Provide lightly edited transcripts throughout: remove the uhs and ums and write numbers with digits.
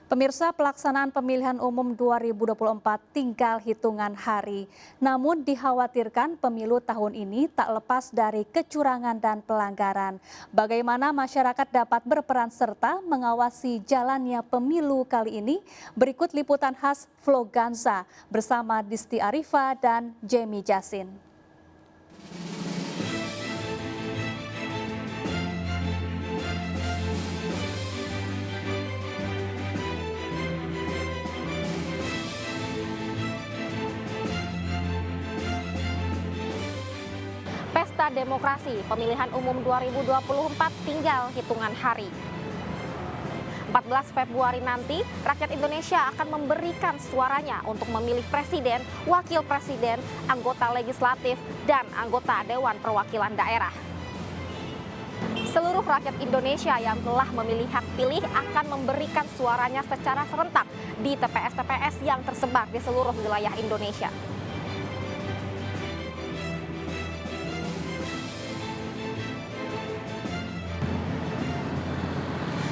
Pemirsa, pelaksanaan pemilihan umum 2024 tinggal hitungan hari. Namun dikhawatirkan pemilu tahun ini tak lepas dari kecurangan dan pelanggaran. Bagaimana masyarakat dapat berperan serta mengawasi jalannya pemilu kali ini? Berikut liputan khas Vloganza bersama Disti Arifa dan Jamie Jasin. Pesta Demokrasi Pemilihan Umum 2024 tinggal hitungan hari. 14 Februari nanti, rakyat Indonesia akan memberikan suaranya untuk memilih presiden, wakil presiden, anggota legislatif, dan anggota Dewan Perwakilan Daerah. Seluruh rakyat Indonesia yang telah memilih hak pilih akan memberikan suaranya secara serentak di TPS-TPS yang tersebar di seluruh wilayah Indonesia.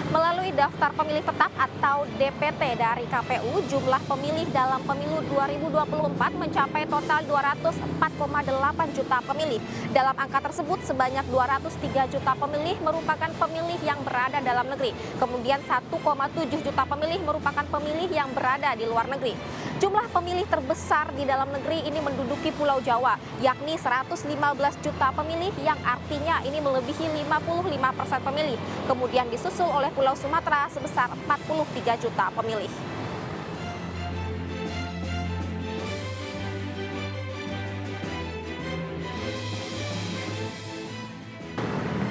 Melalui daftar pemilih tetap atau DPT dari KPU, jumlah pemilih dalam pemilu 2024 mencapai total 204,8 juta pemilih. Dalam angka tersebut, sebanyak 203 juta pemilih merupakan pemilih yang berada dalam negeri. Kemudian 1,7 juta pemilih merupakan pemilih yang berada di luar negeri. Jumlah pemilih terbesar di dalam negeri ini menduduki Pulau Jawa, yakni 115 juta pemilih yang artinya ini melebihi 55% pemilih. Kemudian disusul oleh Pulau Sumatera sebesar 43 juta pemilih.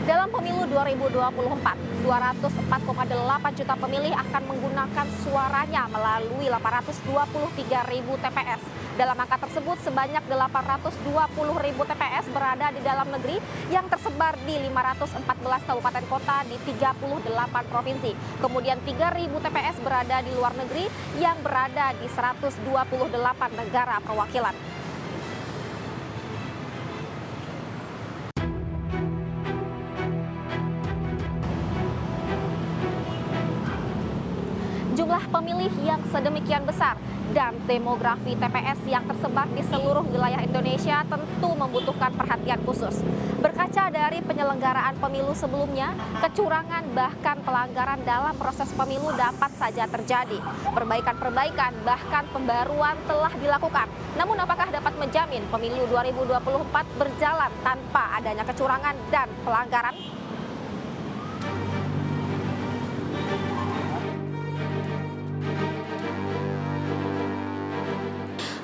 Dalam pemilu 2024, 204,8 juta pemilih akan menggunakan suaranya melalui 823.000 TPS. Dalam angka tersebut, sebanyak 820.000 TPS berada di dalam negeri yang tersebar di 514 kabupaten kota di 38 provinsi. Kemudian 3.000 TPS berada di luar negeri yang berada di 128 negara perwakilan. Jumlah pemilih yang sedemikian besar dan demografi TPS yang tersebar di seluruh wilayah Indonesia tentu membutuhkan perhatian khusus. Berkaca dari penyelenggaraan pemilu sebelumnya, kecurangan bahkan pelanggaran dalam proses pemilu dapat saja terjadi. Perbaikan-perbaikan bahkan pembaruan telah dilakukan. Namun apakah dapat menjamin pemilu 2024 berjalan tanpa adanya kecurangan dan pelanggaran?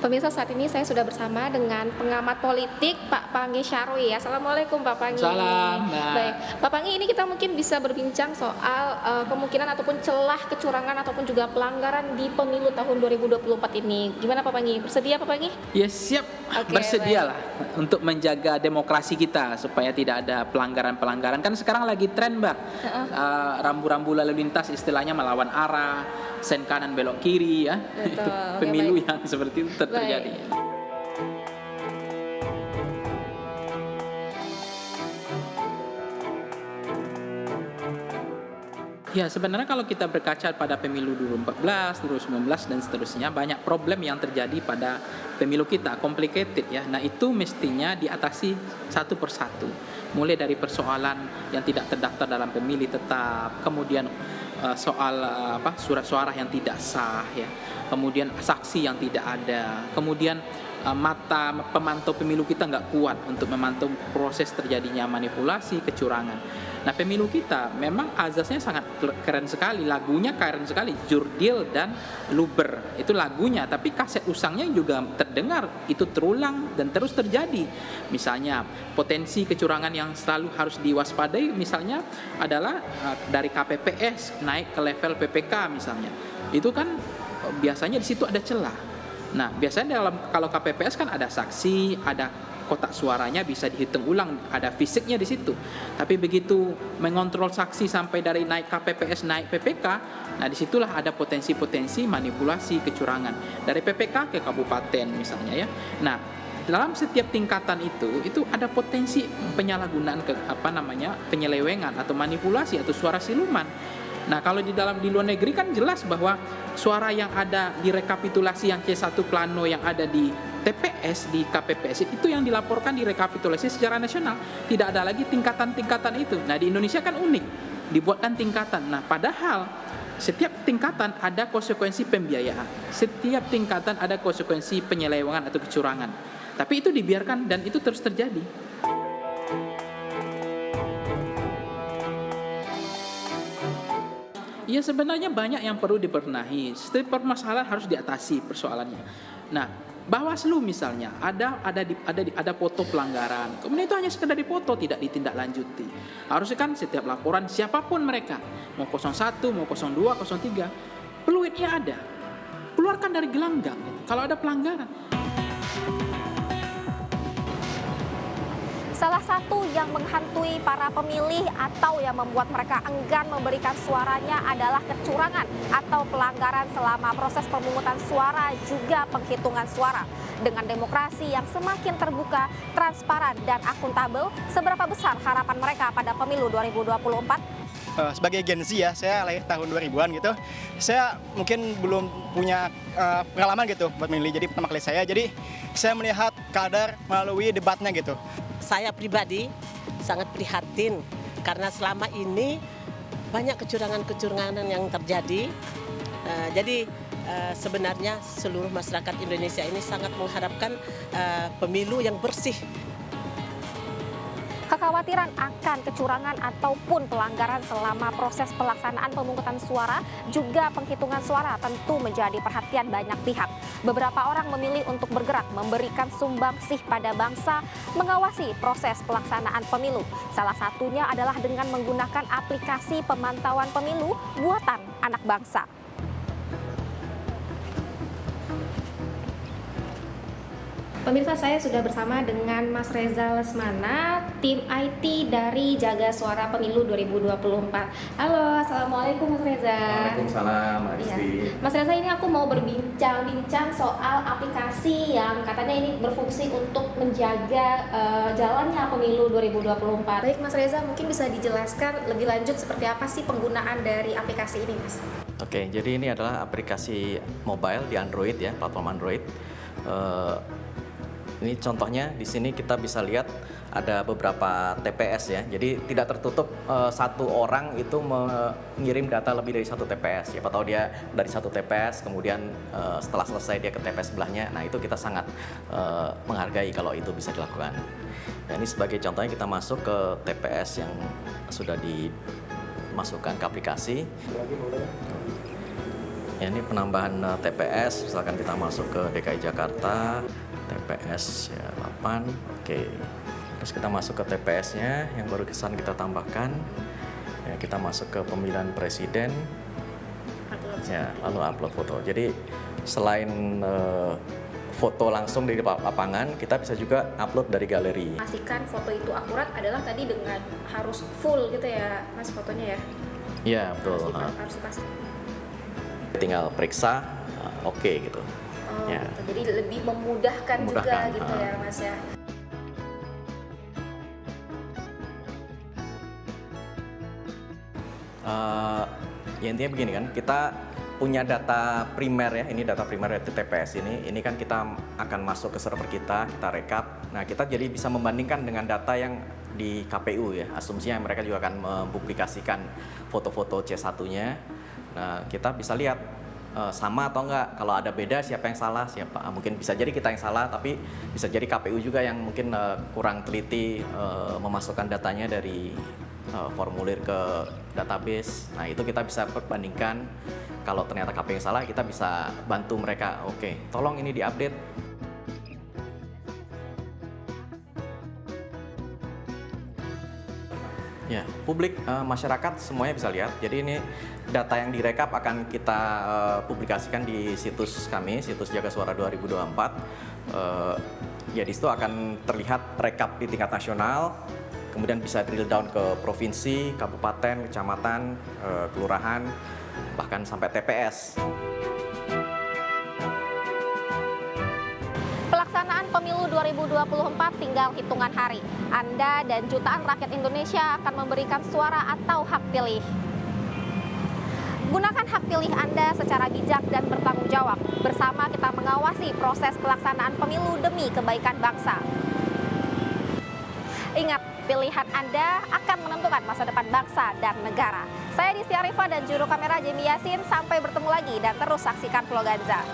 Pemirsa, saat ini saya sudah bersama dengan pengamat politik Pak Pangi Syarwi. Assalamualaikum Pak Pangi. Salam. Baik, Pak Pangi, ini kita mungkin bisa berbincang soal kemungkinan ataupun celah kecurangan ataupun juga pelanggaran di pemilu tahun 2024 ini. Gimana Pak Pangi? Bersedia Pak Pangi? Ya siap, bersedialah untuk menjaga demokrasi kita supaya tidak ada pelanggaran-pelanggaran. Kan sekarang lagi tren Mbak, rambu-rambu lalu lintas istilahnya melawan arah, sen kanan belok kiri ya. Betul. Itu pemilu yang seperti itu terjadi. Ya, sebenarnya kalau kita berkaca pada pemilu 2014, 2019 dan seterusnya, banyak problem yang terjadi pada pemilu kita, complicated ya. Nah, itu mestinya diatasi satu persatu. Mulai dari persoalan yang tidak terdaftar dalam pemilih tetap, kemudian soal surat suara yang tidak sah ya. Kemudian saksi yang tidak ada. Kemudian mata pemantau pemilu kita nggak kuat untuk memantau proses terjadinya manipulasi, kecurangan. Nah, pemilu kita memang azasnya sangat keren sekali, lagunya keren sekali, Jurdil dan Luber itu lagunya, tapi kaset usangnya juga terdengar, itu terulang dan terus terjadi. Misalnya potensi kecurangan yang selalu harus diwaspadai misalnya adalah dari KPPS naik ke level PPK misalnya, itu kan biasanya di situ ada celah. Nah, biasanya kalau KPPS kan ada saksi, ada kotak suaranya bisa dihitung ulang, ada fisiknya di situ. Tapi begitu mengontrol saksi sampai dari naik KPPS naik PPK, nah disitulah ada potensi-potensi manipulasi kecurangan dari PPK ke kabupaten misalnya ya. Nah, dalam setiap tingkatan itu ada potensi penyalahgunaan penyelewengan atau manipulasi atau suara siluman. Nah, kalau di luar negeri kan jelas bahwa suara yang ada di rekapitulasi yang C1 plano yang ada di TPS, di KPPS itu yang dilaporkan direkapitulasi secara nasional. Tidak ada lagi tingkatan-tingkatan itu. Nah, di Indonesia kan unik, dibuatkan tingkatan. Nah, padahal setiap tingkatan ada konsekuensi pembiayaan. Setiap tingkatan ada konsekuensi penyelewengan atau kecurangan. Tapi itu dibiarkan dan itu terus terjadi. Ya sebenarnya banyak yang perlu dibenahi. Setiap permasalahan harus diatasi persoalannya. Nah, Bawaslu misalnya ada foto pelanggaran. Kemudian itu hanya sekedar dipoto, tidak ditindaklanjuti. Harusnya kan setiap laporan siapapun mereka, mau 01, mau 02, 03, peluitnya ada. Keluarkan dari gelanggang kalau ada pelanggaran. Salah satu yang menghantui para pemilih atau yang membuat mereka enggan memberikan suaranya adalah kecurangan atau pelanggaran selama proses pemungutan suara juga penghitungan suara. Dengan demokrasi yang semakin terbuka, transparan, dan akuntabel, seberapa besar harapan mereka pada pemilu 2024? Sebagai Gen Z ya, saya lahir tahun 2000-an gitu. Saya mungkin belum punya pengalaman gitu buat memilih, jadi pertama kali saya. Jadi saya melihat kadar melalui debatnya gitu. Saya pribadi sangat prihatin karena selama ini banyak kecurangan-kecurangan yang terjadi. Jadi sebenarnya seluruh masyarakat Indonesia ini sangat mengharapkan pemilu yang bersih. Kekhawatiran akan kecurangan ataupun pelanggaran selama proses pelaksanaan pemungutan suara juga penghitungan suara tentu menjadi perhatian banyak pihak. Beberapa orang memilih untuk bergerak memberikan sumbangsih pada bangsa, mengawasi proses pelaksanaan pemilu. Salah satunya adalah dengan menggunakan aplikasi pemantauan pemilu buatan anak bangsa. Pemirsa, saya sudah bersama dengan Mas Reza Lesmana, tim IT dari Jaga Suara Pemilu 2024. Halo, Assalamualaikum Mas Reza. Waalaikumsalam, Mbak Rizky. Mas Reza, ini aku mau berbincang-bincang soal aplikasi yang katanya ini berfungsi untuk menjaga jalannya pemilu 2024. Baik Mas Reza, mungkin bisa dijelaskan lebih lanjut seperti apa sih penggunaan dari aplikasi ini, Mas? Oke, jadi ini adalah aplikasi mobile di Android ya, platform Android. Ini contohnya di sini kita bisa lihat ada beberapa TPS ya. Jadi tidak tertutup satu orang itu mengirim data lebih dari satu TPS. Siapa tahu dia dari satu TPS, kemudian setelah selesai dia ke TPS sebelahnya. Nah itu kita sangat menghargai kalau itu bisa dilakukan. Nah, ini sebagai contohnya kita masuk ke TPS yang sudah dimasukkan ke aplikasi. Ya, ini penambahan TPS, misalkan kita masuk ke DKI Jakarta. TPS ya, 8, oke. Terus kita masuk ke TPS-nya yang baru kita tambahkan. Ya, kita masuk ke pemilihan presiden. Ya, lalu upload foto. Jadi selain foto langsung dari lapangan, kita bisa juga upload dari galeri. Pastikan foto itu akurat adalah tadi dengan harus full gitu ya, Mas, fotonya ya? Iya, betul. Harus dipasang. Tinggal periksa, oke gitu. Oh, Ya. gitu. Jadi lebih memudahkan juga gitu ya, Mas ya. Ya intinya begini kan, kita punya data primer ya, ini data primer dari TPS ini kan kita akan masuk ke server kita rekap. Nah kita jadi bisa membandingkan dengan data yang di KPU ya, asumsinya mereka juga akan mempublikasikan foto-foto C1-nya. Nah kita bisa lihat sama atau enggak, kalau ada beda siapa yang salah, mungkin bisa jadi kita yang salah, tapi bisa jadi KPU juga yang mungkin kurang teliti memasukkan datanya dari formulir ke database. Nah itu kita bisa perbandingkan, kalau ternyata KPU yang salah kita bisa bantu mereka, oke, tolong ini diupdate. Ya, publik, masyarakat semuanya bisa lihat. Jadi ini data yang direkap akan kita publikasikan di situs kami, situs Jaga Suara 2024. Ya di situ akan terlihat rekap di tingkat nasional, kemudian bisa drill down ke provinsi, kabupaten, kecamatan, kelurahan, bahkan sampai TPS. Pelaksanaan pemilu 2024 tinggal hitungan hari. Anda dan jutaan rakyat Indonesia akan memberikan suara atau hak pilih. Gunakan hak pilih Anda secara bijak dan bertanggung jawab. Bersama kita mengawasi proses pelaksanaan pemilu demi kebaikan bangsa. Ingat, pilihan Anda akan menentukan masa depan bangsa dan negara. Saya Distia Arifa dan juru kamera Jemi Yasin. Sampai bertemu lagi dan terus saksikan Vloganza.